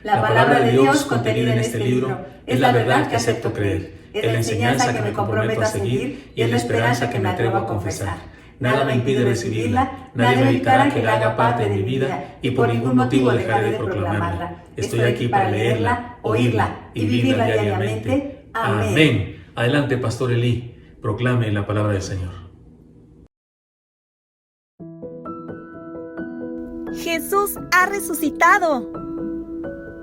La palabra de Dios contenida en este libro es la verdad que acepto creer, es la enseñanza que me comprometo a seguir y es la esperanza que me atrevo a confesar. Nada me impide recibirla, nadie me evitará que la haga parte de mi vida y por ningún motivo dejaré de proclamarla. Estoy aquí para leerla, oírla y vivirla diariamente. Amén. Adelante, Pastor Elí, proclame la palabra del Señor. Jesús ha resucitado.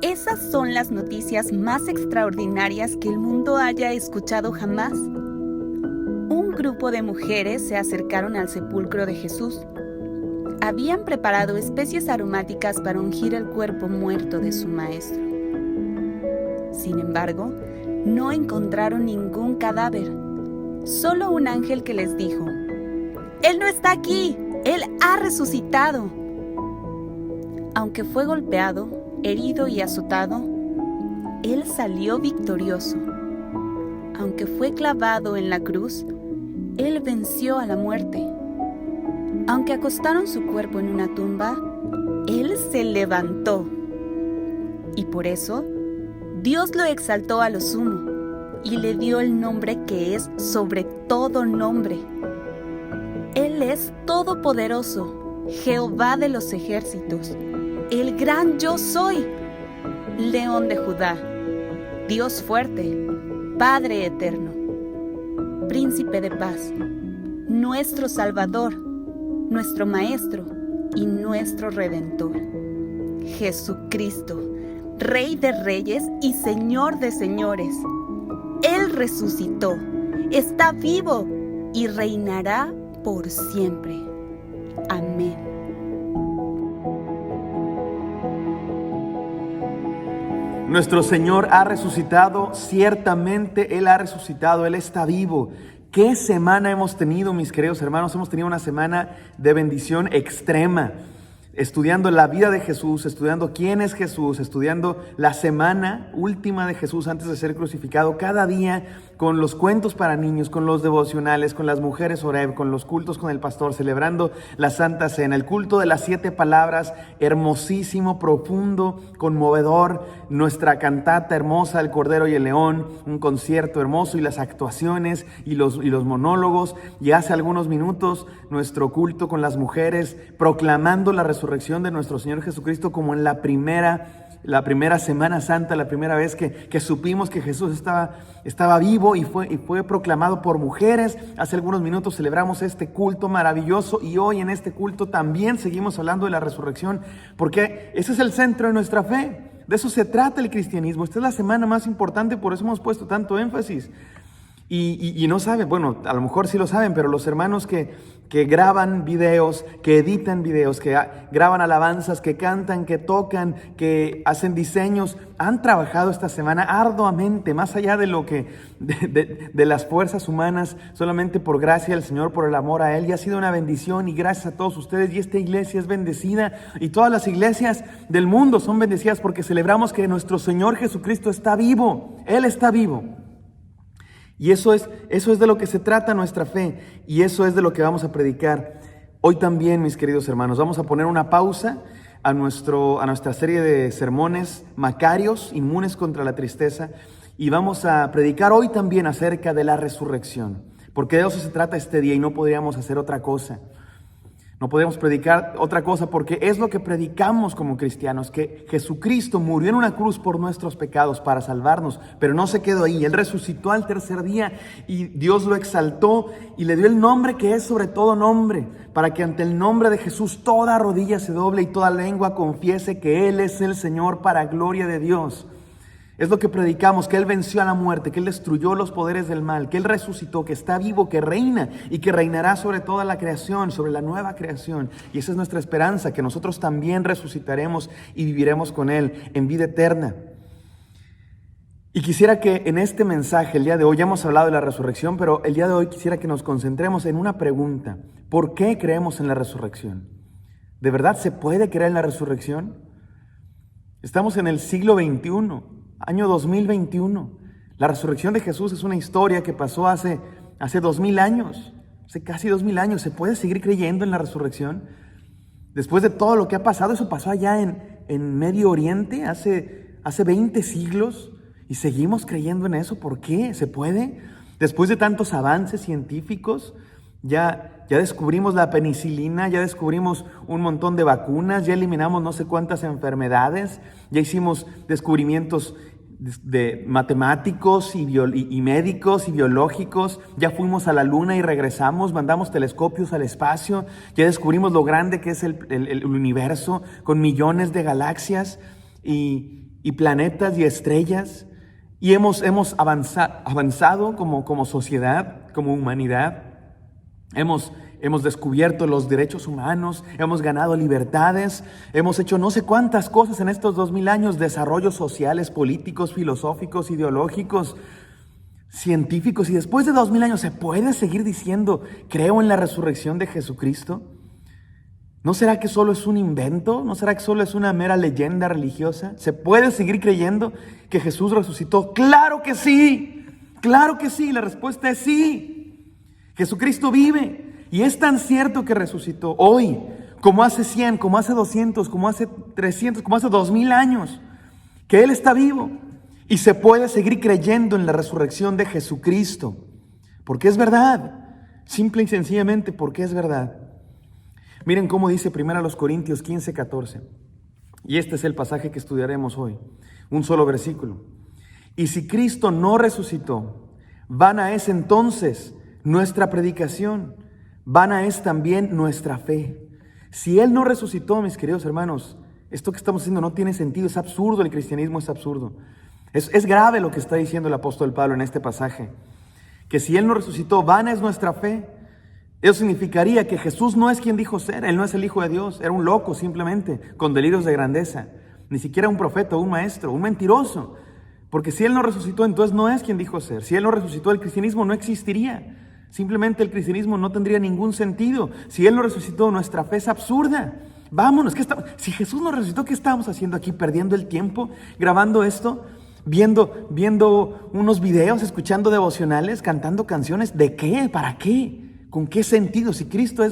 Esas son las noticias más extraordinarias que el mundo haya escuchado jamás. Un grupo de mujeres se acercaron al sepulcro de Jesús. Habían preparado especies aromáticas para ungir el cuerpo muerto de su maestro. Sin embargo, no encontraron ningún cadáver, solo un ángel que les dijo: «Él no está aquí, Él ha resucitado». Aunque fue golpeado, herido y azotado, Él salió victorioso. Aunque fue clavado en la cruz, Él venció a la muerte. Aunque acostaron su cuerpo en una tumba, Él se levantó. Y por eso, Dios lo exaltó a lo sumo y le dio el nombre que es sobre todo nombre. Él es todopoderoso, Jehová de los ejércitos, el gran yo soy, León de Judá, Dios fuerte, Padre eterno, Príncipe de paz, nuestro Salvador, nuestro Maestro y nuestro Redentor. Jesucristo, Rey de reyes y Señor de señores. Él resucitó, está vivo y reinará por siempre. Amén. Nuestro Señor ha resucitado, ciertamente Él ha resucitado, Él está vivo. ¿Qué semana hemos tenido, mis queridos hermanos? Hemos tenido una semana de bendición extrema, estudiando la vida de Jesús, estudiando quién es Jesús, estudiando la semana última de Jesús antes de ser crucificado, cada día con los cuentos para niños, con los devocionales, con las mujeres Oreb, con los cultos con el pastor, celebrando la Santa Cena, el culto de las 7 palabras, hermosísimo, profundo, conmovedor, nuestra cantata hermosa, El Cordero y el León, un concierto hermoso y las actuaciones y los monólogos, y hace algunos minutos nuestro culto con las mujeres, proclamando la resurrección de nuestro Señor Jesucristo como en la primera Semana Santa, la primera vez que supimos que Jesús estaba vivo y fue proclamado por mujeres. Hace algunos minutos celebramos este culto maravilloso y hoy en este culto también seguimos hablando de la resurrección, porque ese es el centro de nuestra fe. De eso se trata el cristianismo. Esta es la semana más importante, por eso hemos puesto tanto énfasis. Y no saben, bueno, a lo mejor sí lo saben, pero los hermanos que graban videos, que editan videos, que graban alabanzas, que cantan, que tocan, que hacen diseños, han trabajado esta semana arduamente, más allá de lo que de las fuerzas humanas, solamente por gracia del Señor, por el amor a Él, y ha sido una bendición, y gracias a todos ustedes. Y esta iglesia es bendecida, y todas las iglesias del mundo son bendecidas porque celebramos que nuestro Señor Jesucristo está vivo, Él está vivo. Y eso es de lo que se trata nuestra fe, y eso es de lo que vamos a predicar hoy también, mis queridos hermanos. Vamos a poner una pausa a nuestra serie de sermones macarios, inmunes contra la tristeza, y vamos a predicar hoy también acerca de la resurrección, porque de eso se trata este día y no podríamos hacer otra cosa. No podemos predicar otra cosa porque es lo que predicamos como cristianos, que Jesucristo murió en una cruz por nuestros pecados para salvarnos, pero no se quedó ahí. Él resucitó al tercer día y Dios lo exaltó y le dio el nombre que es sobre todo nombre, para que ante el nombre de Jesús toda rodilla se doble y toda lengua confiese que Él es el Señor, para gloria de Dios. Es lo que predicamos, que Él venció a la muerte, que Él destruyó los poderes del mal, que Él resucitó, que está vivo, que reina y que reinará sobre toda la creación, sobre la nueva creación. Y esa es nuestra esperanza, que nosotros también resucitaremos y viviremos con Él en vida eterna. Y quisiera que en este mensaje, el día de hoy, ya hemos hablado de la resurrección, pero el día de hoy quisiera que nos concentremos en una pregunta. ¿Por qué creemos en la resurrección? ¿De verdad se puede creer en la resurrección? Estamos en el siglo XXI. Año 2021. La resurrección de Jesús es una historia que pasó hace 2000 años. hace casi 2000 años. ¿Se puede seguir creyendo en la resurrección? Después de todo lo que ha pasado, eso pasó allá en Medio Oriente hace 20 siglos y seguimos creyendo en eso. ¿Por qué? ¿Se puede? Después de tantos avances científicos, ya descubrimos la penicilina, ya descubrimos un montón de vacunas, ya eliminamos no sé cuántas enfermedades, ya hicimos descubrimientos de matemáticos y médicos y biológicos, ya fuimos a la luna y regresamos, mandamos telescopios al espacio, ya descubrimos lo grande que es el universo con millones de galaxias y planetas y estrellas, y hemos avanzado como sociedad, como humanidad. Hemos descubierto los derechos humanos, hemos ganado libertades, hemos hecho no sé cuántas cosas en estos 2000 años, desarrollos sociales, políticos, filosóficos, ideológicos, científicos, y después de 2000 años ¿se puede seguir diciendo creo en la resurrección de Jesucristo? ¿No será que solo es un invento? ¿No será que solo es una mera leyenda religiosa? ¿Se puede seguir creyendo que Jesús resucitó? ¡Claro que sí! ¡Claro que sí! La respuesta es sí. Jesucristo vive. Y es tan cierto que resucitó hoy, como hace 100, como hace 200, como hace 300, como hace 2000 años, que Él está vivo. Y se puede seguir creyendo en la resurrección de Jesucristo, porque es verdad. Simple y sencillamente porque es verdad. Miren cómo dice 1 Corintios 15:14. Y este es el pasaje que estudiaremos hoy. Un solo versículo. Y si Cristo no resucitó, vana es entonces nuestra predicación, vana es también nuestra fe. Si Él no resucitó, mis queridos hermanos, esto que estamos haciendo no tiene sentido, es absurdo, el cristianismo es absurdo. Es grave lo que está diciendo el apóstol Pablo en este pasaje, que si Él no resucitó, vana es nuestra fe. Eso significaría que Jesús no es quien dijo ser, Él no es el Hijo de Dios, era un loco simplemente, con delirios de grandeza, ni siquiera un profeta, un maestro, un mentiroso, porque si Él no resucitó, entonces no es quien dijo ser. Si Él no resucitó, el cristianismo no existiría, simplemente el cristianismo no tendría ningún sentido. Si Él no resucitó, nuestra fe es absurda. Vámonos, si Jesús no resucitó, ¿qué estábamos haciendo aquí? ¿Perdiendo el tiempo? ¿Grabando esto? ¿Viendo unos videos? ¿Escuchando devocionales? ¿Cantando canciones? ¿De qué? ¿Para qué? ¿Con qué sentido? Si Cristo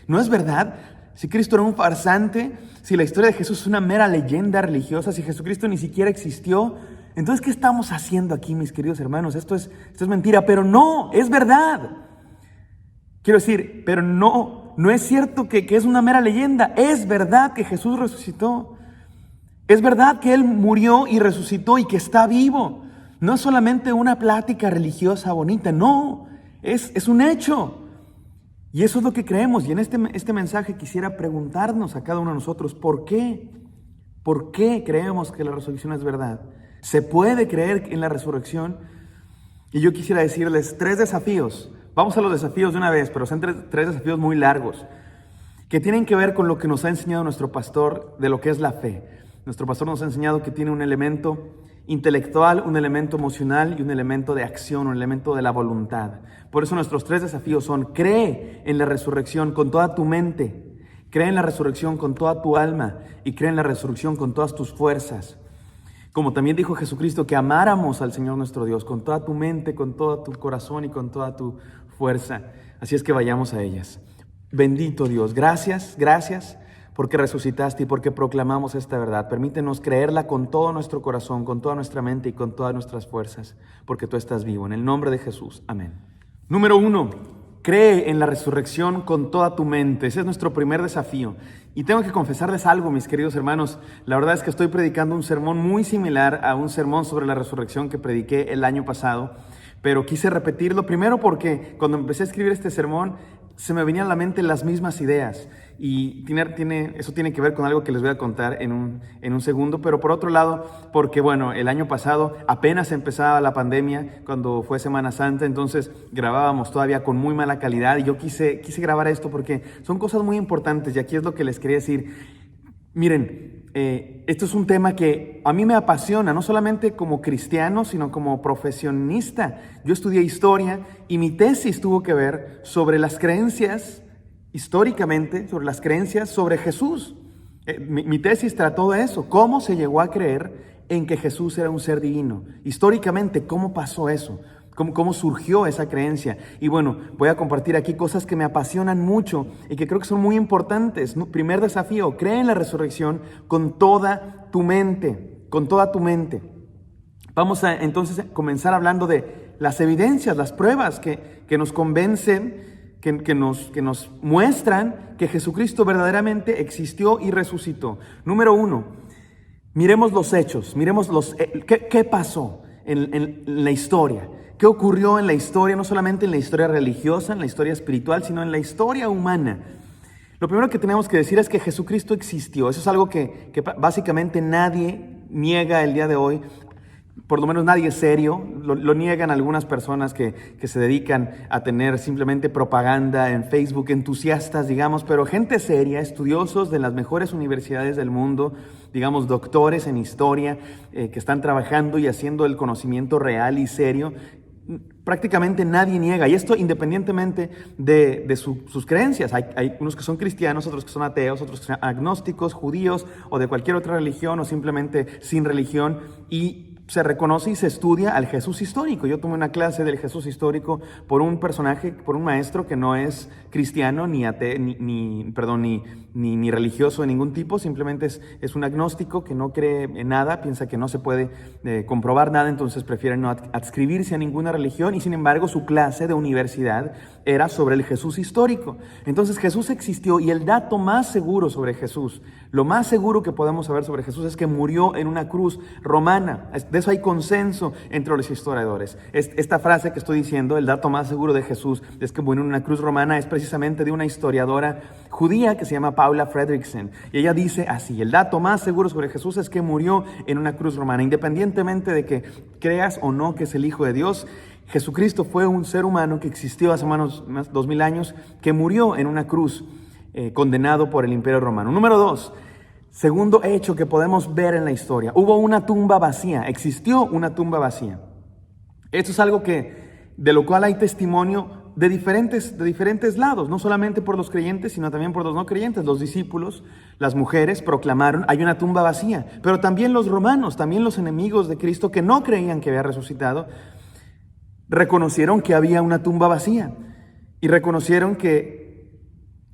no es verdad, si Cristo era un farsante, si la historia de Jesús es una mera leyenda religiosa, si Jesucristo ni siquiera existió, entonces ¿qué estamos haciendo aquí, mis queridos hermanos? Esto es mentira, pero no, es verdad. Quiero decir, pero no es cierto que es una mera leyenda, es verdad que Jesús resucitó. Es verdad que Él murió y resucitó y que está vivo. No es solamente una plática religiosa bonita, no, es un hecho. Y eso es lo que creemos. Y en este mensaje quisiera preguntarnos a cada uno de nosotros, ¿por qué? ¿Por qué creemos que la resurrección es verdad? ¿Se puede creer en la resurrección? Y yo quisiera decirles 3 desafíos. Vamos a los desafíos de una vez, pero son 3 desafíos muy largos, que tienen que ver con lo que nos ha enseñado nuestro pastor de lo que es la fe. Nuestro pastor nos ha enseñado que tiene un elemento intelectual, un elemento emocional y un elemento de acción, un elemento de la voluntad. Por eso nuestros 3 desafíos son: cree en la resurrección con toda tu mente, cree en la resurrección con toda tu alma y cree en la resurrección con todas tus fuerzas. Como también dijo Jesucristo, que amáramos al Señor nuestro Dios con toda tu mente, con todo tu corazón y con toda tu fuerza. Así es que vayamos a ellas. Bendito Dios, gracias porque resucitaste y porque proclamamos esta verdad. Permítenos creerla con todo nuestro corazón, con toda nuestra mente y con todas nuestras fuerzas, porque tú estás vivo. En el nombre de Jesús, amén. Número 1, cree en la resurrección con toda tu mente. Ese es nuestro primer desafío. Y tengo que confesarles algo, mis queridos hermanos. La verdad es que estoy predicando un sermón muy similar a un sermón sobre la resurrección que prediqué el año pasado, pero quise repetirlo primero porque cuando empecé a escribir este sermón se me venían a la mente las mismas ideas, y eso tiene que ver con algo que les voy a contar en un segundo. Pero por otro lado, porque bueno, el año pasado apenas empezaba la pandemia, cuando fue Semana Santa, entonces grabábamos todavía con muy mala calidad, y yo quise grabar esto porque son cosas muy importantes, y aquí es lo que les quería decir. Miren, esto es un tema que a mí me apasiona, no solamente como cristiano, sino como profesionista. Yo estudié historia y mi tesis tuvo que ver sobre las creencias, históricamente, sobre las creencias sobre Jesús. Mi tesis trató de eso, cómo se llegó a creer en que Jesús era un ser divino. Históricamente, ¿cómo pasó eso? cómo surgió esa creencia. Y bueno, voy a compartir aquí cosas que me apasionan mucho y que creo que son muy importantes. Primer desafío, cree en la resurrección con toda tu mente, con toda tu mente. Vamos a entonces comenzar hablando de las evidencias, las pruebas que nos convencen, que nos muestran que Jesucristo verdaderamente existió y resucitó. Número 1, miremos los hechos, miremos qué pasó en la historia. ¿Qué ocurrió en la historia? No solamente en la historia religiosa, en la historia espiritual, sino en la historia humana. Lo primero que tenemos que decir es que Jesucristo existió. Eso es algo que básicamente nadie niega el día de hoy. Por lo menos nadie serio. Lo niegan algunas personas que se dedican a tener simplemente propaganda en Facebook, entusiastas, digamos, pero gente seria, estudiosos de las mejores universidades del mundo, digamos, doctores en historia, que están trabajando y haciendo el conocimiento real y serio. Prácticamente nadie niega, y esto independientemente de sus creencias. Hay unos que son cristianos, otros que son ateos, otros que son agnósticos, judíos o de cualquier otra religión o simplemente sin religión, y se reconoce y se estudia al Jesús histórico. Yo tomé una clase del Jesús histórico por un personaje, por un maestro que no es cristiano ni religioso de ningún tipo, simplemente es un agnóstico que no cree en nada, piensa que no se puede comprobar nada, entonces prefiere no adscribirse a ninguna religión, y sin embargo su clase de universidad era sobre el Jesús histórico. Entonces Jesús existió, y el dato más seguro sobre Jesús, lo más seguro que podemos saber sobre Jesús es que murió en una cruz romana. De eso hay consenso entre los historiadores. Esta frase que estoy diciendo, el dato más seguro de Jesús es que murió en una cruz romana, es precisamente de una historiadora judía que se llama Paula Fredriksen. Y ella dice así: el dato más seguro sobre Jesús es que murió en una cruz romana. Independientemente de que creas o no que es el Hijo de Dios, Jesucristo fue un ser humano que existió hace más de 2000 años, que murió en una cruz, condenado por el Imperio Romano. Número 2, segundo hecho que podemos ver en la historia: hubo una tumba vacía, existió una tumba vacía. Esto es algo de lo cual hay testimonio de diferentes lados, no solamente por los creyentes, sino también por los no creyentes. Los discípulos, las mujeres proclamaron: hay una tumba vacía. Pero también los romanos, también los enemigos de Cristo que no creían que había resucitado, reconocieron que había una tumba vacía y reconocieron que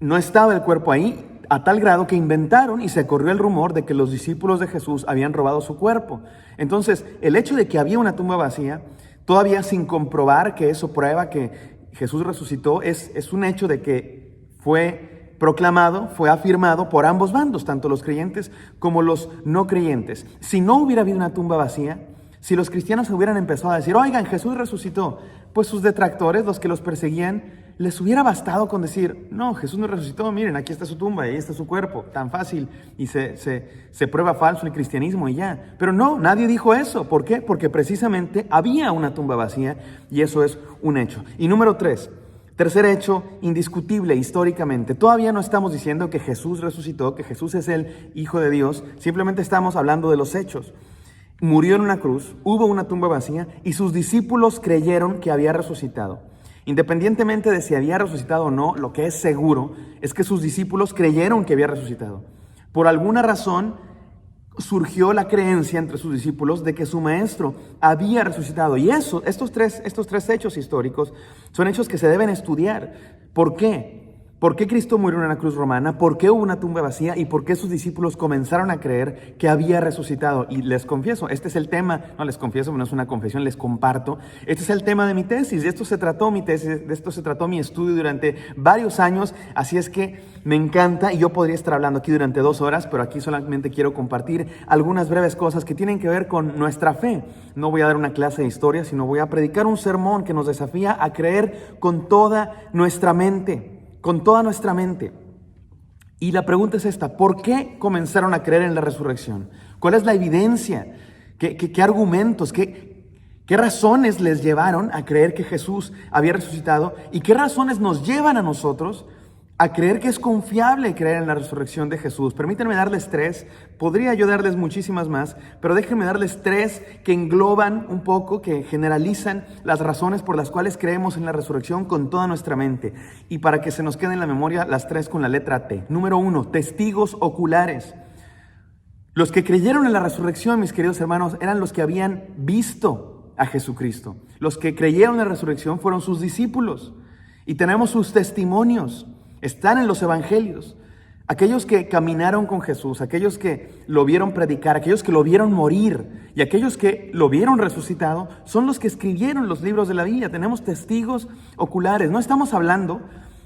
no estaba el cuerpo ahí, a tal grado que inventaron y se corrió el rumor de que los discípulos de Jesús habían robado su cuerpo. Entonces, el hecho de que había una tumba vacía, todavía sin comprobar que eso prueba que Jesús resucitó, es un hecho de que fue proclamado, fue afirmado por ambos bandos, tanto los creyentes como los no creyentes. Si no hubiera habido una tumba vacía, si los cristianos hubieran empezado a decir: oigan, Jesús resucitó, pues sus detractores, los que los perseguían, les hubiera bastado con decir: no, Jesús no resucitó, miren, aquí está su tumba y ahí está su cuerpo, tan fácil, y se prueba falso el cristianismo y ya. Pero no, nadie dijo eso. ¿Por qué? Porque precisamente había una tumba vacía, y eso es un hecho. Y número 3, tercer hecho indiscutible históricamente: todavía no estamos diciendo que Jesús resucitó, que Jesús es el Hijo de Dios, simplemente estamos hablando de los hechos. Murió en una cruz, hubo una tumba vacía, y sus discípulos creyeron que había resucitado. Independientemente de si había resucitado o no, lo que es seguro es que sus discípulos creyeron que había resucitado. Por alguna razón surgió la creencia entre sus discípulos de que su maestro había resucitado. Y estos tres hechos históricos son hechos que se deben estudiar. ¿Por qué? ¿Por qué Cristo murió en una cruz romana? ¿Por qué hubo una tumba vacía? ¿Y por qué sus discípulos comenzaron a creer que había resucitado? Y les confieso, este es el tema, no les confieso, no es una confesión, les comparto. Este es el tema de mi tesis, de esto se trató mi tesis, de esto se trató mi estudio durante varios años. Así es que me encanta, y yo podría estar hablando aquí durante 2 horas, pero aquí solamente quiero compartir algunas breves cosas que tienen que ver con nuestra fe. No voy a dar una clase de historia, sino voy a predicar un sermón que nos desafía a creer con toda nuestra mente. Con toda nuestra mente. Y la pregunta es esta: ¿por qué comenzaron a creer en la resurrección? ¿Cuál es la evidencia? ¿Qué argumentos? ¿Qué razones les llevaron a creer que Jesús había resucitado? ¿Y qué razones nos llevan a nosotros a creer que es confiable creer en la resurrección de Jesús? Permítanme darles 3, podría yo darles muchísimas más, pero déjenme darles 3 que engloban un poco, que generalizan las razones por las cuales creemos en la resurrección con toda nuestra mente. Y para que se nos quede en la memoria, las 3 con la letra T. Número 1, testigos oculares. Los que creyeron en la resurrección, mis queridos hermanos, eran los que habían visto a Jesucristo. Los que creyeron en la resurrección fueron sus discípulos. Y tenemos sus testimonios. Están en los evangelios. Aquellos que caminaron con Jesús, aquellos que lo vieron predicar, aquellos que lo vieron morir y aquellos que lo vieron resucitado, son los que escribieron los libros de la Biblia. Tenemos testigos oculares. No estamos hablando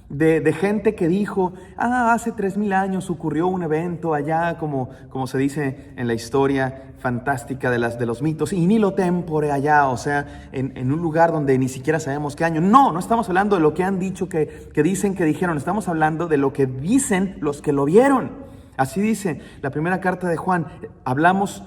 de gente que dijo, hace 3000 años ocurrió un evento allá, como se dice en la historia fantástica de los mitos, y nilo tempore allá, o sea, en un lugar donde ni siquiera sabemos qué año. No estamos hablando de lo que han dicho, que dicen, que dijeron. Estamos hablando de lo que dicen los que lo vieron. Así dice la primera carta de Juan. Hablamos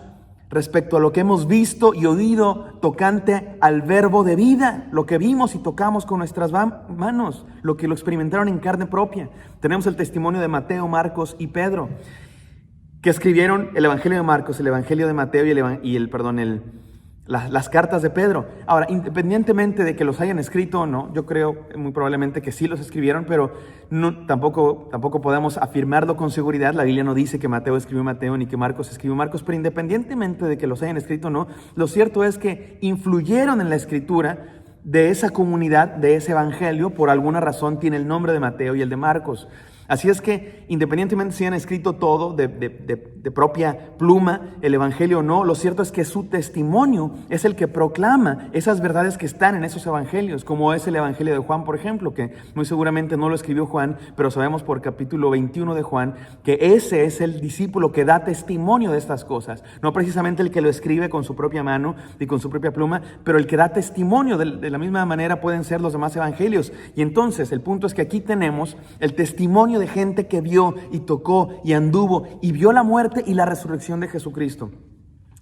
respecto a lo que hemos visto y oído tocante al verbo de vida, lo que vimos y tocamos con nuestras manos, lo que lo experimentaron en carne propia. Tenemos el testimonio de Mateo, Marcos y Pedro, que escribieron el Evangelio de Marcos, el Evangelio de Mateo las cartas de Pedro. Ahora, independientemente de que los hayan escrito o no, yo creo muy probablemente que sí los escribieron, pero tampoco podemos afirmarlo con seguridad. La Biblia no dice que Mateo escribió Mateo ni que Marcos escribió Marcos, pero independientemente de que los hayan escrito o no, lo cierto es que influyeron en la escritura de esa comunidad, de ese evangelio. Por alguna razón tiene el nombre de Mateo y el de Marcos. Así es que, independientemente si han escrito todo de propia pluma, el evangelio o no, lo cierto es que su testimonio es el que proclama esas verdades que están en esos evangelios, como es el evangelio de Juan, por ejemplo, que muy seguramente no lo escribió Juan, pero sabemos por capítulo 21 de Juan que ese es el discípulo que da testimonio de estas cosas. No precisamente el que lo escribe con su propia mano y con su propia pluma, pero el que da testimonio. De la misma manera pueden ser los demás evangelios. Y entonces el punto es que aquí tenemos el testimonio de gente que vio y tocó y anduvo y vio la muerte y la resurrección de Jesucristo.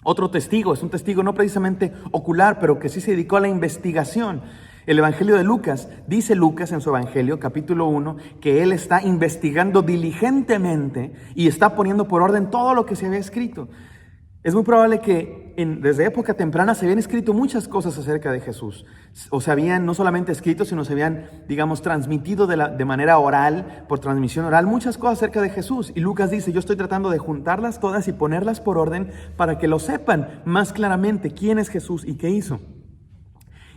Otro testigo, es un testigo no precisamente ocular, pero que sí se dedicó a la investigación. El evangelio de Lucas, dice Lucas en su evangelio, capítulo 1, que él está investigando diligentemente y está poniendo por orden todo lo que se había escrito. Es muy probable que desde época temprana se habían escrito muchas cosas acerca de Jesús. O se habían no solamente escrito, sino se habían, transmitido de manera oral, por transmisión oral, muchas cosas acerca de Jesús. Y Lucas dice, yo estoy tratando de juntarlas todas y ponerlas por orden para que lo sepan más claramente quién es Jesús y qué hizo.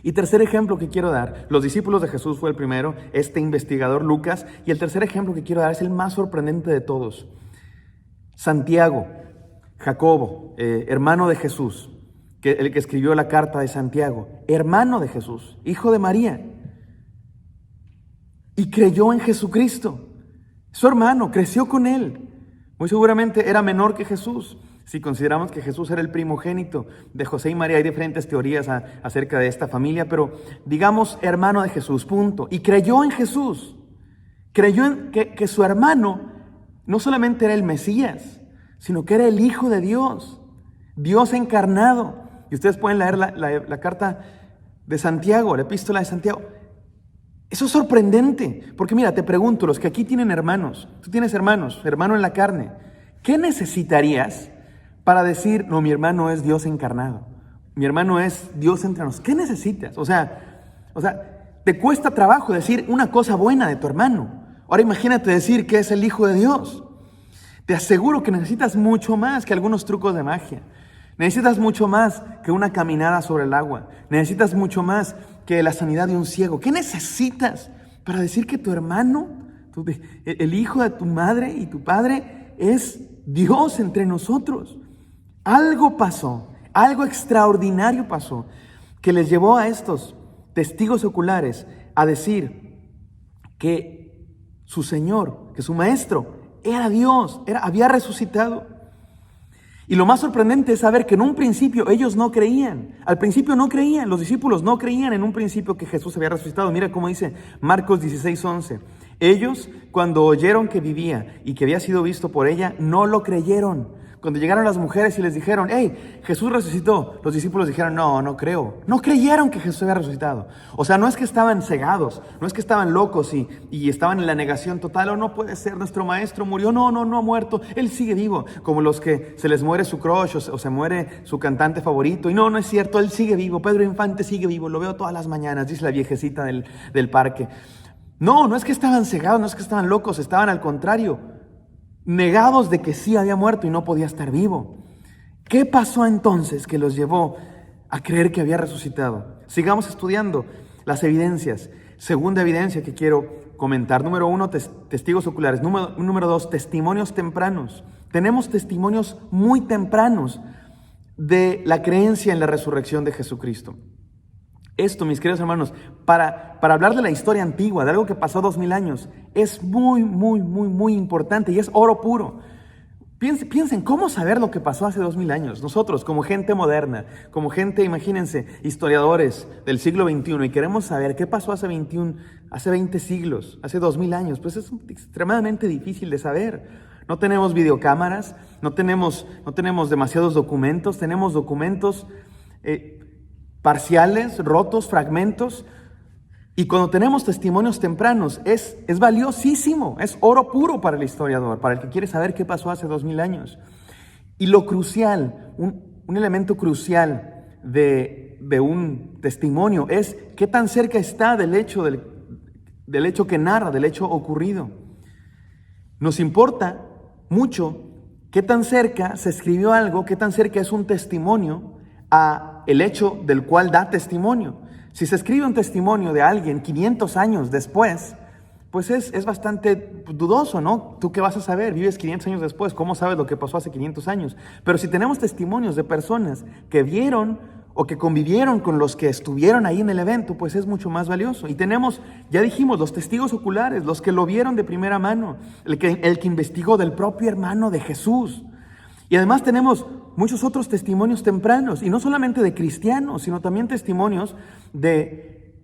Y tercer ejemplo que quiero dar, los discípulos de Jesús fue el primero, este investigador Lucas, y el tercer ejemplo que quiero dar es el más sorprendente de todos. Santiago, Jacobo, hermano de Jesús, el que escribió la carta de Santiago, hermano de Jesús, hijo de María, y creyó en Jesucristo. Su hermano creció con él. Muy seguramente era menor que Jesús. Si consideramos que Jesús era el primogénito de José y María, hay diferentes teorías acerca de esta familia, pero digamos hermano de Jesús, punto. Y creyó en Jesús. Creyó en que su hermano no solamente era el Mesías, sino que era el Hijo de Dios, Dios encarnado. Y ustedes pueden leer la carta de Santiago, la epístola de Santiago. Eso es sorprendente, porque mira, te pregunto, los que aquí tienen hermanos, tú tienes hermanos, hermano en la carne, ¿qué necesitarías para decir, no, mi hermano es Dios encarnado, mi hermano es Dios entre nosotros? ¿Qué necesitas? O sea, te cuesta trabajo decir una cosa buena de tu hermano. Ahora imagínate decir que es el Hijo de Dios. Te aseguro que necesitas mucho más que algunos trucos de magia. Necesitas mucho más que una caminada sobre el agua. Necesitas mucho más que la sanidad de un ciego. ¿Qué necesitas para decir que tu hermano, el hijo de tu madre y tu padre, es Dios entre nosotros? Algo pasó, algo extraordinario pasó, que les llevó a estos testigos oculares a decir que su Señor, que su Maestro, era Dios, había resucitado. Y lo más sorprendente es saber que en un principio ellos no creían. Al principio no creían, los discípulos no creían en un principio que Jesús había resucitado. Mira cómo dice Marcos 16:11. Ellos, cuando oyeron que vivía y que había sido visto por ella, no lo creyeron. Cuando llegaron las mujeres y les dijeron, hey, Jesús resucitó, los discípulos dijeron, no creo. No creyeron que Jesús había resucitado. O sea, no es que estaban cegados, no es que estaban locos y estaban en la negación total. No puede ser, nuestro maestro murió. No ha muerto, él sigue vivo. Como los que se les muere su crush o se muere su cantante favorito. Y no es cierto, él sigue vivo. Pedro Infante sigue vivo, lo veo todas las mañanas, dice la viejecita del parque. No es que estaban cegados, no es que estaban locos, estaban al contrario, negados de que sí había muerto y no podía estar vivo. ¿Qué pasó entonces que los llevó a creer que había resucitado. Sigamos estudiando las evidencias. Segunda evidencia que quiero comentar. Número 1, testigos oculares. Número 2, testimonios tempranos. Tenemos testimonios muy tempranos de la creencia en la resurrección de Jesucristo. Esto, mis queridos hermanos, para hablar de la historia antigua, de algo que pasó 2000 años, es muy importante y es oro puro. Piensen, ¿cómo saber lo que pasó hace 2000 años? Nosotros, como gente moderna, como gente, imagínense, historiadores del siglo XXI, y queremos saber qué pasó hace 20 siglos, hace 2000 años, pues es extremadamente difícil de saber. No tenemos videocámaras, no tenemos demasiados documentos, tenemos documentos parciales, rotos, fragmentos. Y cuando tenemos testimonios tempranos, es valiosísimo, es oro puro para el historiador, para el que quiere saber qué pasó hace 2000 años. Y lo crucial, un elemento crucial de un testimonio es qué tan cerca está del hecho que narra, del hecho ocurrido. Nos importa mucho qué tan cerca se escribió algo, qué tan cerca es un testimonio a el hecho del cual da testimonio. Si se escribe un testimonio de alguien 500 años después, pues es bastante dudoso, ¿no? ¿Tú qué vas a saber? Vives 500 años después, ¿cómo sabes lo que pasó hace 500 años? Pero si tenemos testimonios de personas que vieron o que convivieron con los que estuvieron ahí en el evento, pues es mucho más valioso. Y tenemos, ya dijimos, los testigos oculares, los que lo vieron de primera mano, el que investigó del propio hermano de Jesús. Y además tenemos muchos otros testimonios tempranos, y no solamente de cristianos, sino también testimonios de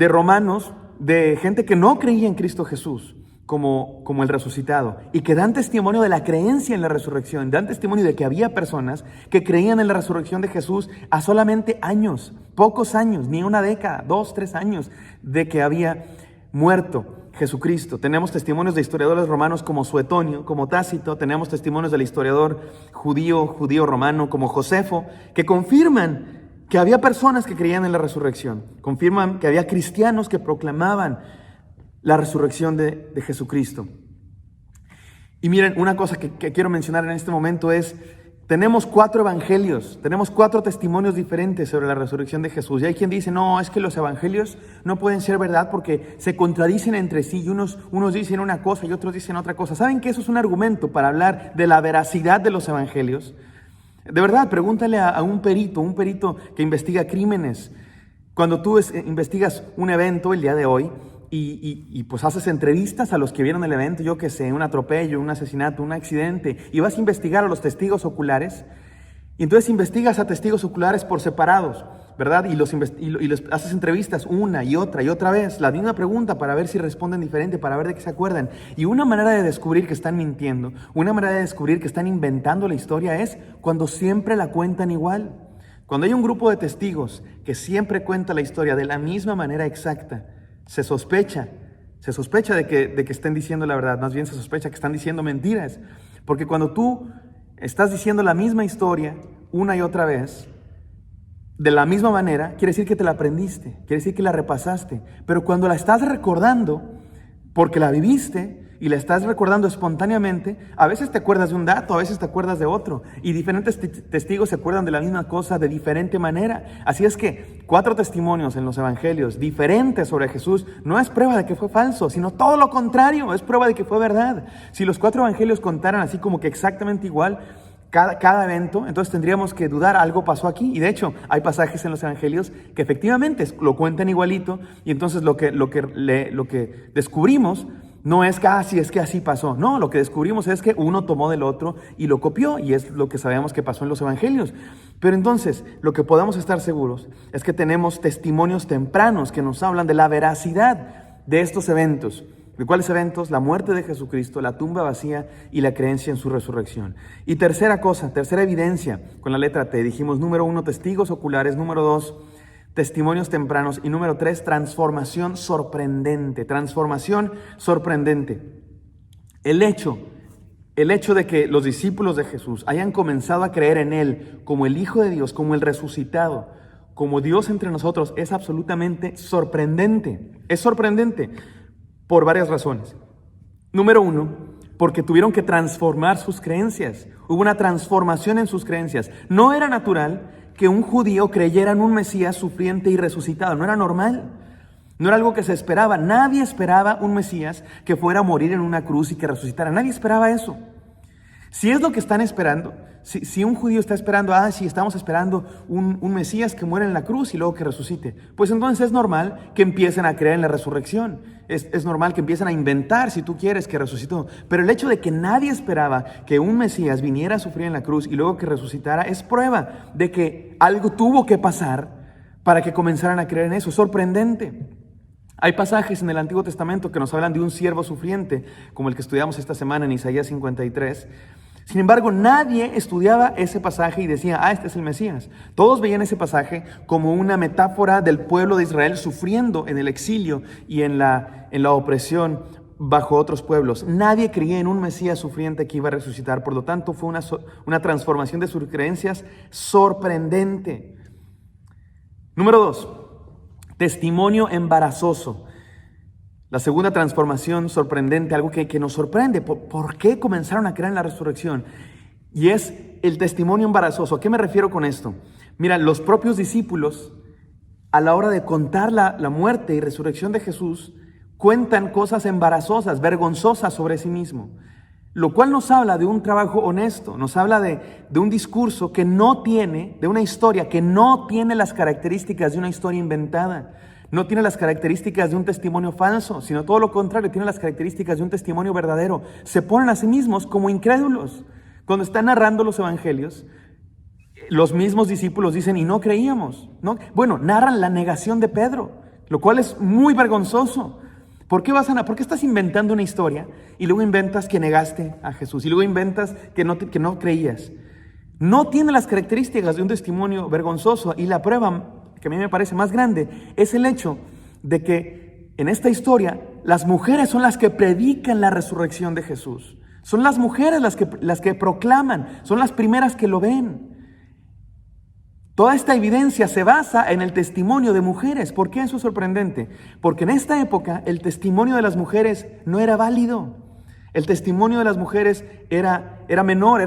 romanos, de gente que no creía en Cristo Jesús como el resucitado, y que dan testimonio de la creencia en la resurrección, dan testimonio de que había personas que creían en la resurrección de Jesús a solamente años, pocos años, ni una década, 2, 3 años de que había muerto Jesucristo. Tenemos testimonios de historiadores romanos como Suetonio, como Tácito, tenemos testimonios del historiador judío romano como Josefo, que confirman que había personas que creían en la resurrección, confirman que había cristianos que proclamaban la resurrección de Jesucristo. Y miren, una cosa que quiero mencionar en este momento es, tenemos 4 evangelios, tenemos 4 testimonios diferentes sobre la resurrección de Jesús. Y hay quien dice, no, es que los evangelios no pueden ser verdad porque se contradicen entre sí y unos dicen una cosa y otros dicen otra cosa. ¿Saben que eso es un argumento para hablar de la veracidad de los evangelios? De verdad, pregúntale a un perito que investiga crímenes. Cuando tú investigas un evento el día de hoy y pues haces entrevistas a los que vieron el evento, yo que sé, un atropello, un asesinato, un accidente, y vas a investigar a los testigos oculares, y entonces investigas a testigos oculares por separados, ¿verdad? Y les haces entrevistas una y otra vez, la misma pregunta para ver si responden diferente, para ver de qué se acuerdan. Y una manera de descubrir que están mintiendo, una manera de descubrir que están inventando la historia es cuando siempre la cuentan igual. Cuando hay un grupo de testigos que siempre cuenta la historia de la misma manera exacta, se sospecha de que estén diciendo la verdad, más bien se sospecha que están diciendo mentiras. Porque cuando tú estás diciendo la misma historia una y otra vez, de la misma manera, quiere decir que te la aprendiste, quiere decir que la repasaste. Pero cuando la estás recordando, porque la viviste y la estás recordando espontáneamente, a veces te acuerdas de un dato, a veces te acuerdas de otro, y diferentes testigos se acuerdan de la misma cosa de diferente manera. Así es que 4 testimonios en los evangelios diferentes sobre Jesús no es prueba de que fue falso, sino todo lo contrario, es prueba de que fue verdad. Si los 4 evangelios contaran así como que exactamente igual cada evento, entonces tendríamos que dudar, algo pasó aquí. Y de hecho hay pasajes en los evangelios que efectivamente lo cuentan igualito, y entonces lo que descubrimos no es que es que así pasó. No, lo que descubrimos es que uno tomó del otro y lo copió, y es lo que sabemos que pasó en los evangelios. Pero entonces, lo que podemos estar seguros es que tenemos testimonios tempranos que nos hablan de la veracidad de estos eventos. ¿De cuáles eventos? La muerte de Jesucristo, la tumba vacía y la creencia en su resurrección. Y tercera evidencia, con la letra T, dijimos número 1, testigos oculares, número 2, testimonios tempranos, y número 3, transformación sorprendente. El hecho de que los discípulos de Jesús hayan comenzado a creer en Él como el Hijo de Dios, como el resucitado, como Dios entre nosotros, es absolutamente sorprendente. Es sorprendente por varias razones. Número 1, porque tuvieron que transformar sus creencias. Hubo una transformación en sus creencias. No era natural que un judío creyera en un Mesías sufriente y resucitado. No era normal. No era algo que se esperaba. Nadie esperaba un Mesías que fuera a morir en una cruz y que resucitara. Nadie esperaba eso. Si es lo que están esperando, si un judío está esperando, sí, estamos esperando un Mesías que muera en la cruz y luego que resucite, pues entonces es normal que empiecen a creer en la resurrección. Es normal que empiecen a inventar, si tú quieres, que resucitó. Pero el hecho de que nadie esperaba que un Mesías viniera a sufrir en la cruz y luego que resucitara es prueba de que algo tuvo que pasar para que comenzaran a creer en eso. Es sorprendente. Hay pasajes en el Antiguo Testamento que nos hablan de un siervo sufriente, como el que estudiamos esta semana en Isaías 53. Sin embargo, nadie estudiaba ese pasaje y decía, este es el Mesías. Todos veían ese pasaje como una metáfora del pueblo de Israel sufriendo en el exilio y en la opresión bajo otros pueblos. Nadie creía en un Mesías sufriente que iba a resucitar. Por lo tanto, fue una transformación de sus creencias sorprendente. Número 2, testimonio embarazoso. La segunda transformación sorprendente, algo que nos sorprende. ¿Por qué comenzaron a creer en la resurrección? Y es el testimonio embarazoso. ¿A qué me refiero con esto? Mira, los propios discípulos, a la hora de contar la muerte y resurrección de Jesús, cuentan cosas embarazosas, vergonzosas sobre sí mismo. Lo cual nos habla de un trabajo honesto, nos habla de un discurso que no tiene, de una historia que no tiene las características de una historia inventada. No tiene las características de un testimonio falso, sino todo lo contrario, tiene las características de un testimonio verdadero. Se ponen a sí mismos como incrédulos. Cuando están narrando los evangelios, los mismos discípulos dicen, y no creíamos, ¿no? Bueno, narran la negación de Pedro, lo cual es muy vergonzoso. ¿Por qué estás inventando una historia y luego inventas que negaste a Jesús y luego inventas que no creías? No tiene las características de un testimonio vergonzoso, y la prueba que a mí me parece más grande es el hecho de que en esta historia las mujeres son las que predican la resurrección de Jesús. Son las mujeres las que proclaman, son las primeras que lo ven. Toda esta evidencia se basa en el testimonio de mujeres. ¿Por qué eso es sorprendente? Porque en esta época el testimonio de las mujeres no era válido. El testimonio de las mujeres era menor,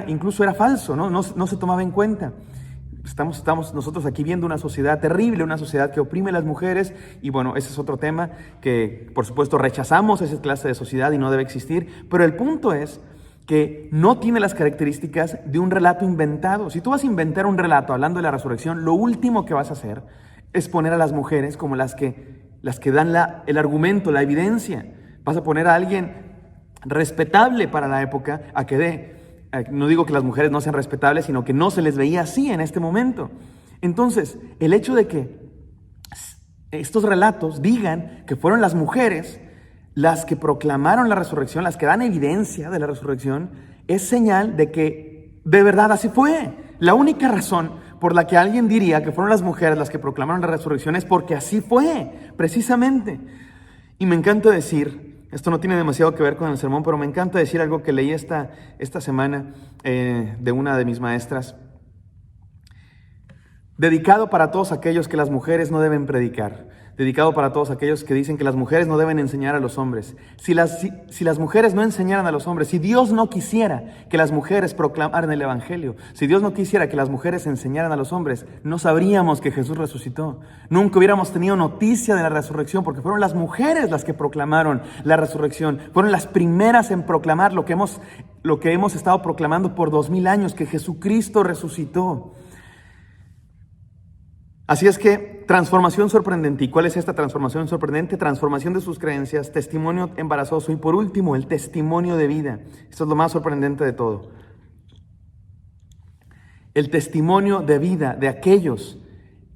incluso era falso, no se tomaba en cuenta. Estamos nosotros aquí viendo una sociedad terrible, una sociedad que oprime a las mujeres, y bueno, ese es otro tema que por supuesto rechazamos esa clase de sociedad y no debe existir, pero el punto es que no tiene las características de un relato inventado. Si tú vas a inventar un relato hablando de la resurrección, lo último que vas a hacer es poner a las mujeres como las que dan el argumento, la evidencia. Vas a poner a alguien respetable para la época a que dé. No digo que las mujeres no sean respetables, sino que no se les veía así en este momento. Entonces, el hecho de que estos relatos digan que fueron las mujeres las que proclamaron la resurrección, las que dan evidencia de la resurrección, es señal de que de verdad así fue. La única razón por la que alguien diría que fueron las mujeres las que proclamaron la resurrección es porque así fue, precisamente. Y me encanta decir, esto no tiene demasiado que ver con el sermón, pero me encanta decir algo que leí esta semana de una de mis maestras. Dedicado para todos aquellos que las mujeres no deben predicar. Dedicado para todos aquellos que dicen que las mujeres no deben enseñar a los hombres. Si las mujeres no enseñaran a los hombres, si Dios no quisiera que las mujeres proclamaran el evangelio, si Dios no quisiera que las mujeres enseñaran a los hombres, no sabríamos que Jesús resucitó. Nunca hubiéramos tenido noticia de la resurrección, porque fueron las mujeres las que proclamaron la resurrección. Fueron las primeras en proclamar lo que hemos estado proclamando por 2000 años, que Jesucristo resucitó. Así es que, transformación sorprendente. ¿Y cuál es esta transformación sorprendente? Transformación de sus creencias, testimonio embarazoso y por último, el testimonio de vida. Esto es lo más sorprendente de todo. El testimonio de vida de aquellos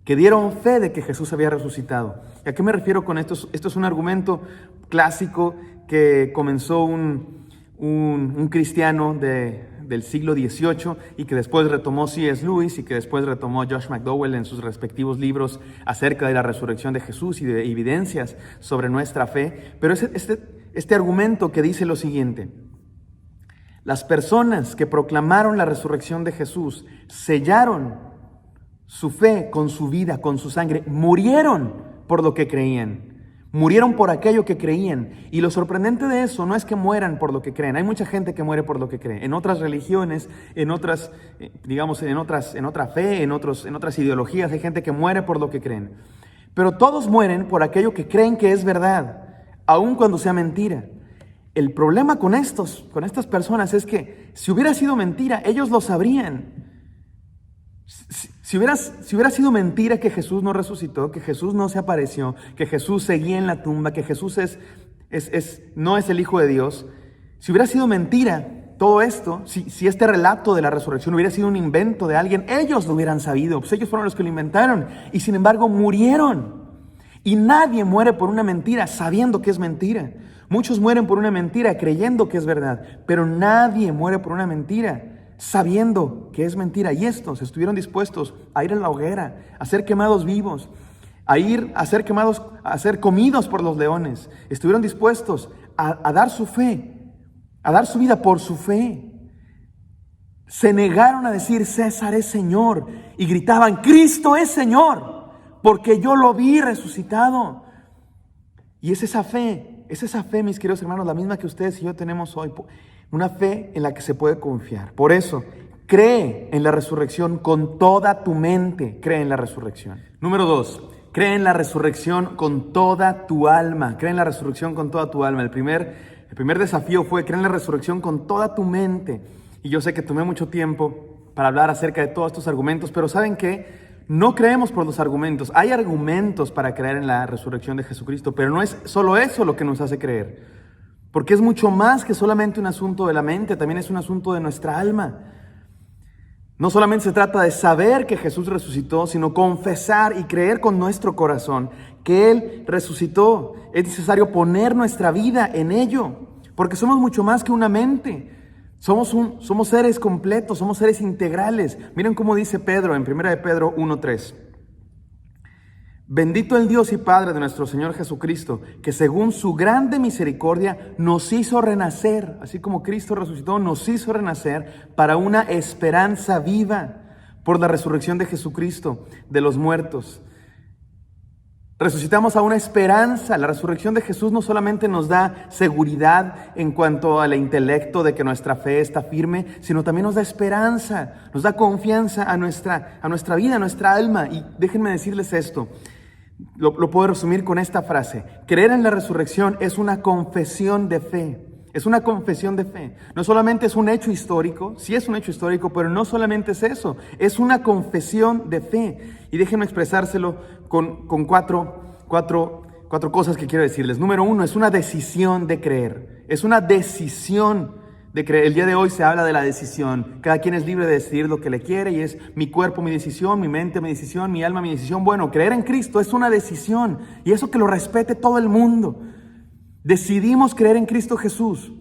que dieron fe de que Jesús había resucitado. ¿Y a qué me refiero con esto? Esto es un argumento clásico que comenzó un cristiano del siglo XVIII y que después retomó C.S. Lewis y que después retomó Josh McDowell en sus respectivos libros acerca de la resurrección de Jesús y de evidencias sobre nuestra fe. Pero es este argumento que dice lo siguiente: las personas que proclamaron la resurrección de Jesús sellaron su fe con su vida, con su sangre, murieron por lo que creían. Murieron por aquello que creían. Y lo sorprendente de eso no es que mueran por lo que creen. Hay mucha gente que muere por lo que cree. En otras religiones, en otras, digamos, en otra fe, en otras ideologías, hay gente que muere por lo que creen. Pero todos mueren por aquello que creen que es verdad, aun cuando sea mentira. El problema con estas personas es que si hubiera sido mentira, ellos lo sabrían. Si hubiera sido mentira que Jesús no resucitó, que Jesús no se apareció, que Jesús seguía en la tumba, que Jesús no es el Hijo de Dios, si hubiera sido mentira todo esto, si este relato de la resurrección hubiera sido un invento de alguien, ellos lo hubieran sabido, pues ellos fueron los que lo inventaron y sin embargo murieron. Y nadie muere por una mentira sabiendo que es mentira. Muchos mueren por una mentira creyendo que es verdad, pero nadie muere por una mentira sabiendo que es mentira. Y estos estuvieron dispuestos a ir a la hoguera, a ser quemados vivos, a ser comidos por los leones. Estuvieron dispuestos a dar su fe, a dar su vida por su fe. Se negaron a decir César es Señor y gritaban Cristo es Señor, porque yo lo vi resucitado. Y es esa fe, mis queridos hermanos, la misma que ustedes y yo tenemos hoy. Una fe en la que se puede confiar. Por eso, cree en la resurrección con toda tu mente. Cree en la resurrección. Número 2, cree en la resurrección con toda tu alma. Cree en la resurrección con toda tu alma. El primer desafío fue creer en la resurrección con toda tu mente. Y yo sé que tomé mucho tiempo para hablar acerca de todos estos argumentos, pero ¿saben qué? No creemos por los argumentos. Hay argumentos para creer en la resurrección de Jesucristo, pero no es solo eso lo que nos hace creer. Porque es mucho más que solamente un asunto de la mente, también es un asunto de nuestra alma. No solamente se trata de saber que Jesús resucitó, sino confesar y creer con nuestro corazón que Él resucitó. Es necesario poner nuestra vida en ello, porque somos mucho más que una mente. Somos seres completos, somos seres integrales. Miren cómo dice Pedro en 1 de Pedro 1:3. Bendito el Dios y Padre de nuestro Señor Jesucristo, que según su grande misericordia nos hizo renacer, así como Cristo resucitó, nos hizo renacer para una esperanza viva por la resurrección de Jesucristo de los muertos. Resucitamos a una esperanza. La resurrección de Jesús no solamente nos da seguridad en cuanto al intelecto de que nuestra fe está firme, sino también nos da esperanza, nos da confianza a nuestra vida, a nuestra alma. Y déjenme decirles esto. Lo puedo resumir con esta frase. Creer en la resurrección es una confesión de fe. Es una confesión de fe. No solamente es un hecho histórico, sí es un hecho histórico, pero no solamente es eso. Es una confesión de fe. Y déjenme expresárselo con cuatro cosas que quiero decirles. Número 1, es una decisión de creer. Es una decisión de creer. El día de hoy se habla de la decisión. Cada quien es libre de decidir lo que le quiere y es mi cuerpo mi decisión, mi mente mi decisión, mi alma mi decisión. Bueno, creer en Cristo es una decisión y eso que lo respete todo el mundo. Decidimos creer en Cristo Jesús.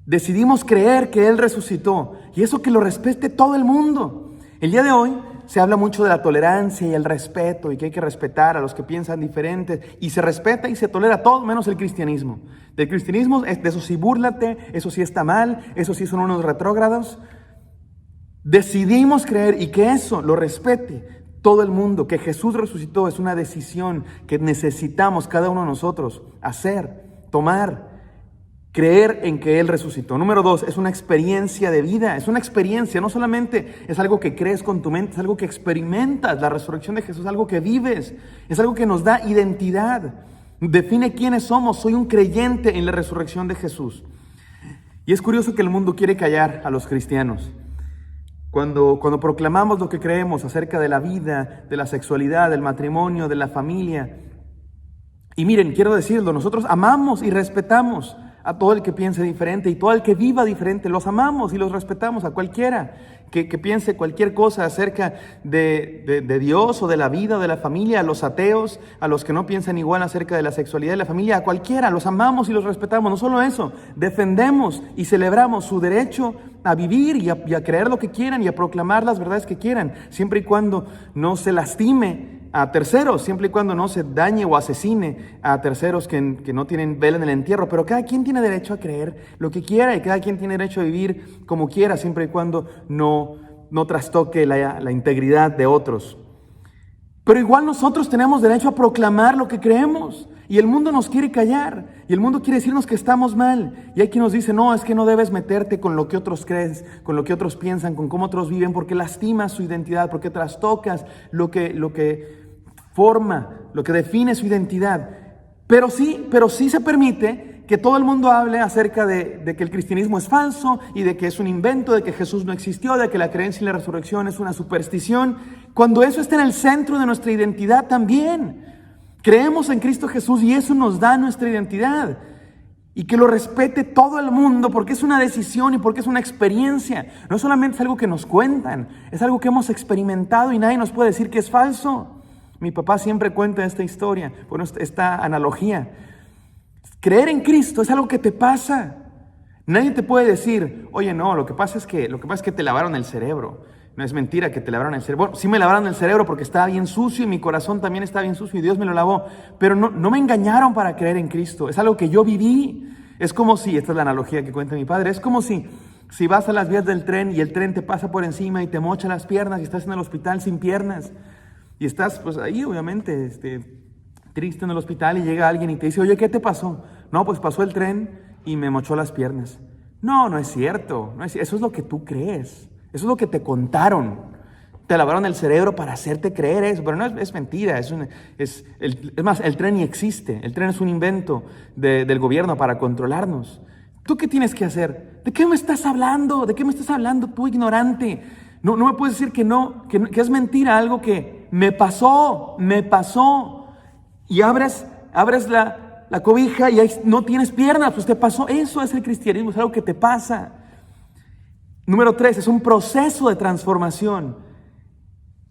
Decidimos creer que Él resucitó y eso que lo respete todo el mundo. El día de hoy se habla mucho de la tolerancia y el respeto y que hay que respetar a los que piensan diferentes y se respeta y se tolera todo menos el cristianismo. Del cristianismo, de eso sí búrlate, eso sí está mal, eso sí son unos retrógrados. Decidimos creer y que eso lo respete todo el mundo, que Jesús resucitó es una decisión que necesitamos cada uno de nosotros hacer, tomar. Creer en que Él resucitó. Número 2, es una experiencia de vida. Es una experiencia, no solamente es algo que crees con tu mente, es algo que experimentas. La resurrección de Jesús es algo que vives, es algo que nos da identidad. Define quiénes somos. Soy un creyente en la resurrección de Jesús. Y es curioso que el mundo quiere callar a los cristianos. Cuando proclamamos lo que creemos acerca de la vida, de la sexualidad, del matrimonio, de la familia. Y miren, quiero decirlo, nosotros amamos y respetamos a todo el que piense diferente y todo el que viva diferente. Los amamos y los respetamos a cualquiera que piense cualquier cosa acerca de Dios o de la vida o de la familia, a los ateos, a los que no piensan igual acerca de la sexualidad de la familia, a cualquiera. Los amamos y los respetamos. No solo eso, defendemos y celebramos su derecho a vivir y a creer lo que quieran y a proclamar las verdades que quieran, siempre y cuando no se lastime a terceros, siempre y cuando no se dañe o asesine a terceros que no tienen vela en el entierro. Pero cada quien tiene derecho a creer lo que quiera y cada quien tiene derecho a vivir como quiera, siempre y cuando no trastoque la integridad de otros. Pero igual nosotros tenemos derecho a proclamar lo que creemos Y el mundo nos quiere callar, y el mundo quiere decirnos que estamos mal. Y hay quien nos dice, no, es que no debes meterte con lo que otros creen, con lo que otros piensan, con cómo otros viven, porque lastimas su identidad, porque trastocas lo que forma, lo que define su identidad. Pero sí se permite que todo el mundo hable acerca de que el cristianismo es falso y de que es un invento, de que Jesús no existió, de que la creencia en la resurrección es una superstición, cuando eso está en el centro de nuestra identidad también. Creemos en Cristo Jesús y eso nos da nuestra identidad. Y que lo respete todo el mundo porque es una decisión y porque es una experiencia. No solamente es algo que nos cuentan, es algo que hemos experimentado y nadie nos puede decir que es falso. Mi papá siempre cuenta esta historia, bueno, esta analogía. Creer en Cristo es algo que te pasa. Nadie te puede decir, oye, no, lo que pasa es que te lavaron el cerebro. No es mentira que te lavaron el cerebro. Bueno, sí me lavaron el cerebro porque estaba bien sucio y mi corazón también está bien sucio y Dios me lo lavó. Pero no me engañaron para creer en Cristo. Es algo que yo viví. Es como si, esta es la analogía que cuenta mi padre, es como si vas a las vías del tren y el tren te pasa por encima y te mocha las piernas y estás en el hospital sin piernas. Y estás pues ahí obviamente triste en el hospital y llega alguien y te dice, oye, ¿qué te pasó? No, pues pasó el tren y me mochó las piernas. No es cierto. Eso es lo que tú crees. Eso es lo que te contaron. Te lavaron el cerebro para hacerte creer eso, pero no es mentira. Es más, el tren ni existe. El tren es un invento del gobierno para controlarnos. ¿Tú qué tienes que hacer? ¿De qué me estás hablando? ¿De qué me estás hablando tú, ignorante? No me puedes decir que es mentira, algo que me pasó. Y abres la cobija y ahí no tienes piernas, pues te pasó. Eso es el cristianismo, es algo que te pasa. Número 3, es un proceso de transformación.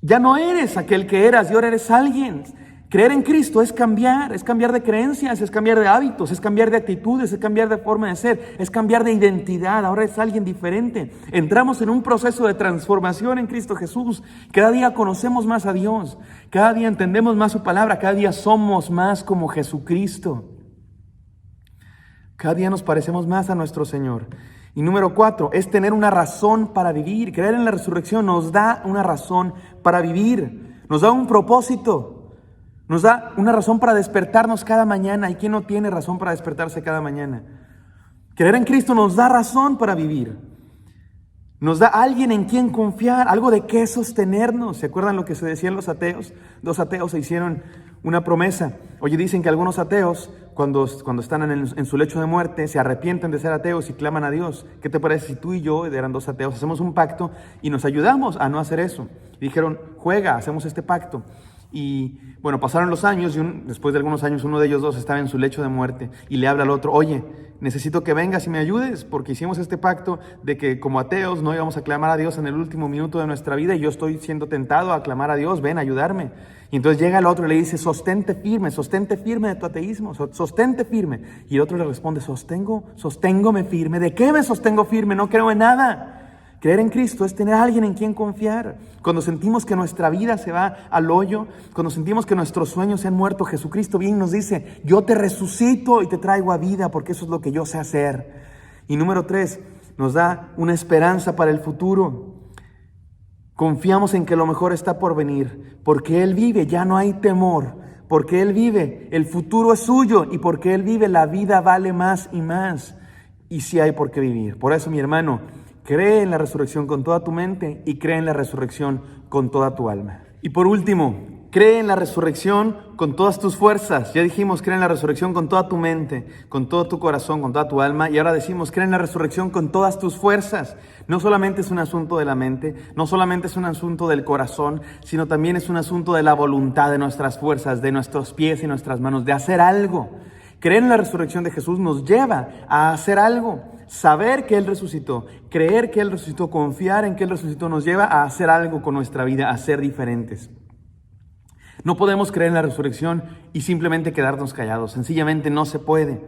Ya no eres aquel que eras y ahora eres alguien. Creer en Cristo es cambiar de creencias, es cambiar de hábitos, es cambiar de actitudes, es cambiar de forma de ser, es cambiar de identidad. Ahora es alguien diferente. Entramos en un proceso de transformación en Cristo Jesús. Cada día conocemos más a Dios, cada día entendemos más su palabra, cada día somos más como Jesucristo. Cada día nos parecemos más a nuestro Señor. Y número 4, es tener una razón para vivir. Creer en la resurrección nos da una razón para vivir, nos da un propósito, nos da una razón para despertarnos cada mañana. ¿Y quién no tiene razón para despertarse cada mañana? Creer en Cristo nos da razón para vivir, nos da alguien en quien confiar, algo de qué sostenernos. ¿Se acuerdan lo que se decían los ateos? 2 ateos se hicieron una promesa. Oye, dicen que algunos ateos cuando están en su lecho de muerte se arrepienten de ser ateos y claman a Dios. ¿Qué te parece si tú y yo, eran 2 ateos, hacemos un pacto y nos ayudamos a no hacer eso? Y dijeron, juega, hacemos este pacto. Y bueno, pasaron los años y después de algunos años uno de ellos 2 estaba en su lecho de muerte y le habla al otro, oye, necesito que vengas y me ayudes porque hicimos este pacto de que como ateos no íbamos a clamar a Dios en el último minuto de nuestra vida y yo estoy siendo tentado a clamar a Dios, ven a ayudarme. Y entonces llega el otro y le dice, sostente firme de tu ateísmo, sostente firme. Y el otro le responde, sosténgome firme. ¿De qué me sostengo firme? No creo en nada. Creer en Cristo es tener a alguien en quien confiar. Cuando sentimos que nuestra vida se va al hoyo, cuando sentimos que nuestros sueños se han muerto, Jesucristo bien nos dice, yo te resucito y te traigo a vida porque eso es lo que yo sé hacer. Y número 3, nos da una esperanza para el futuro. Confiamos en que lo mejor está por venir. Porque Él vive, ya no hay temor. Porque Él vive, el futuro es suyo. Y porque Él vive, la vida vale más y más. Y sí hay por qué vivir. Por eso, mi hermano, cree en la resurrección con toda tu mente y cree en la resurrección con toda tu alma. Y por último, cree en la resurrección con todas tus fuerzas. Ya dijimos, cree en la resurrección con toda tu mente, con todo tu corazón, con toda tu alma. Y ahora decimos, cree en la resurrección con todas tus fuerzas. No solamente es un asunto de la mente, no solamente es un asunto del corazón, sino también es un asunto de la voluntad, de nuestras fuerzas, de nuestros pies y nuestras manos, de hacer algo. Creer en la resurrección de Jesús nos lleva a hacer algo. Saber que Él resucitó, creer que Él resucitó, confiar en que Él resucitó nos lleva a hacer algo con nuestra vida, a ser diferentes. No podemos creer en la resurrección y simplemente quedarnos callados. Sencillamente no se puede.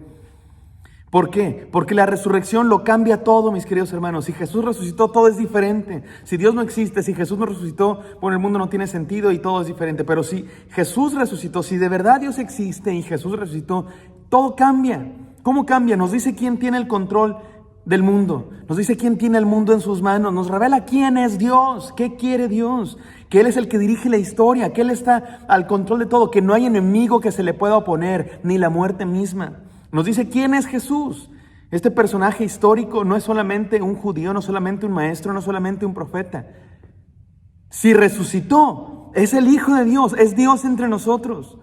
¿Por qué? Porque la resurrección lo cambia todo, mis queridos hermanos. Si Jesús resucitó, todo es diferente. Si Dios no existe, si Jesús no resucitó, bueno, el mundo no tiene sentido y todo es diferente. Pero si Jesús resucitó, si de verdad Dios existe y Jesús resucitó, todo cambia. ¿Cómo cambia? Nos dice quién tiene el control del mundo. Nos dice quién tiene el mundo en sus manos. Nos revela quién es Dios, qué quiere Dios, que Él es el que dirige la historia, que Él está al control de todo, que no hay enemigo que se le pueda oponer, ni la muerte misma. Nos dice quién es Jesús. Este personaje histórico no es solamente un judío, no solamente un maestro, no solamente un profeta. Si resucitó, es el Hijo de Dios, es Dios entre nosotros.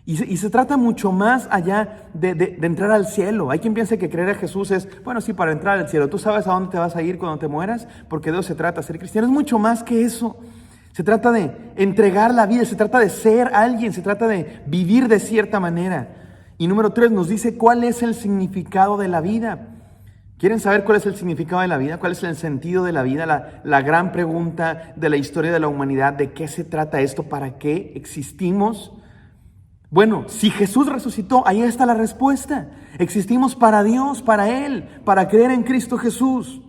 Y se trata mucho más allá de entrar al cielo. Hay quien piensa que creer a Jesús es, bueno, sí, para entrar al cielo. Tú sabes a dónde te vas a ir cuando te mueras, porque de eso se trata. Ser cristiano es mucho más que eso. Se trata de entregar la vida, se trata de ser alguien, se trata de vivir de cierta manera. Y número 3 nos dice cuál es el significado de la vida. ¿Quieren saber cuál es el significado de la vida? ¿Cuál es el sentido de la vida? La gran pregunta de la historia de la humanidad. ¿De qué se trata esto? ¿Para qué existimos? Bueno, si Jesús resucitó, ahí está la respuesta. Existimos para Dios, para Él, para creer en Cristo Jesús.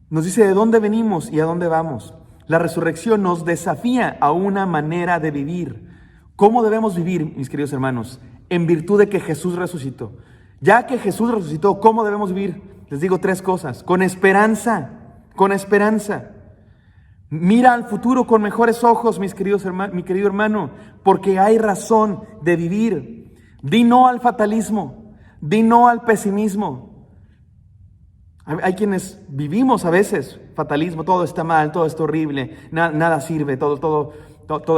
Nos dice de dónde venimos y a dónde vamos. La resurrección nos desafía a una manera de vivir. ¿Cómo debemos vivir, mis queridos hermanos? En virtud de que Jesús resucitó. Ya que Jesús resucitó, ¿cómo debemos vivir? Les digo 3 cosas. Con esperanza, con esperanza. Mira al futuro con mejores ojos, mi querido hermano, porque hay razón de vivir. Di no al fatalismo, di no al pesimismo. Hay quienes vivimos a veces fatalismo, todo está mal, todo está horrible, nada sirve, todo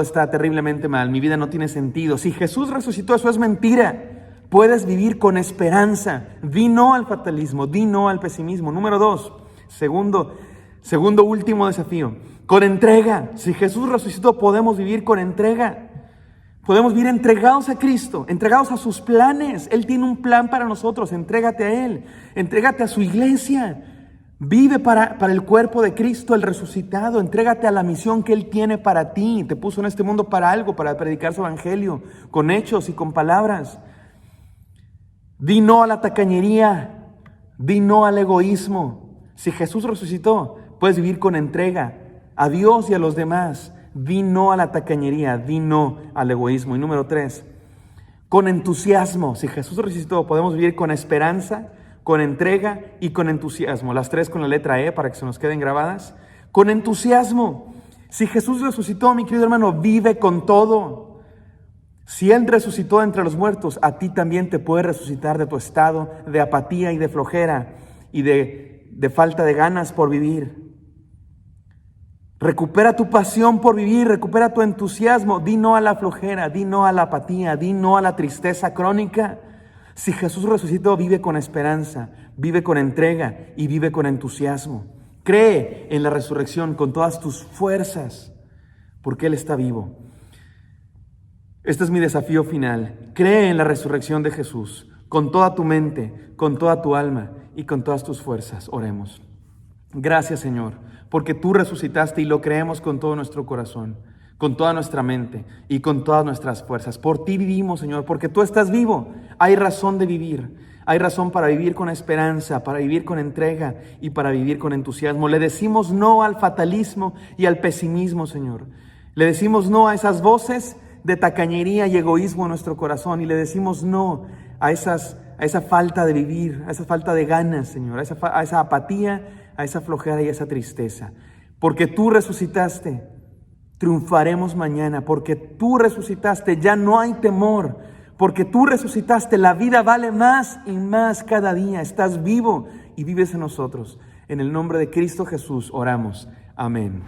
está terriblemente mal, mi vida no tiene sentido. Si Jesús resucitó, eso es mentira. Puedes vivir con esperanza. Di no al fatalismo, di no al pesimismo. Número 2, segundo último desafío, con entrega. Si Jesús resucitó, podemos vivir con entrega. Podemos vivir entregados a Cristo, entregados a sus planes. Él tiene un plan para nosotros. Entrégate a Él, entrégate a su iglesia. Vive para el cuerpo de Cristo, el resucitado. Entrégate a la misión que Él tiene para ti. Te puso en este mundo para algo, para predicar su evangelio, con hechos y con palabras. Di no a la tacañería, di no al egoísmo. Si Jesús resucitó, puedes vivir con entrega a Dios y a los demás. Di no a la tacañería, di no al egoísmo. Y número 3, con entusiasmo. Si Jesús resucitó, podemos vivir con esperanza, con entrega y con entusiasmo. Las 3 con la letra E para que se nos queden grabadas. Con entusiasmo. Si Jesús resucitó, mi querido hermano, vive con todo. Si Él resucitó entre los muertos, a ti también te puede resucitar de tu estado de apatía y de flojera y de falta de ganas por vivir. Recupera tu pasión por vivir, recupera tu entusiasmo. Di no a la flojera, di no a la apatía, di no a la tristeza crónica. Si Jesús resucitó, vive con esperanza, vive con entrega y vive con entusiasmo. Cree en la resurrección con todas tus fuerzas, porque Él está vivo. Este es mi desafío final. Cree en la resurrección de Jesús con toda tu mente, con toda tu alma y con todas tus fuerzas. Oremos. Gracias, Señor, porque tú resucitaste y lo creemos con todo nuestro corazón, con toda nuestra mente y con todas nuestras fuerzas. Por ti vivimos, Señor, porque tú estás vivo. Hay razón de vivir. Hay razón para vivir con esperanza, para vivir con entrega y para vivir con entusiasmo. Le decimos no al fatalismo y al pesimismo, Señor. Le decimos no a esas voces de tacañería y egoísmo en nuestro corazón y le decimos no a esa falta de vivir, a esa falta de ganas, Señor, a esa apatía, a esa flojera y a esa tristeza. Porque tú resucitaste, triunfaremos mañana. Porque tú resucitaste, ya no hay temor. Porque tú resucitaste, la vida vale más y más cada día. Estás vivo y vives en nosotros. En el nombre de Cristo Jesús oramos. Amén.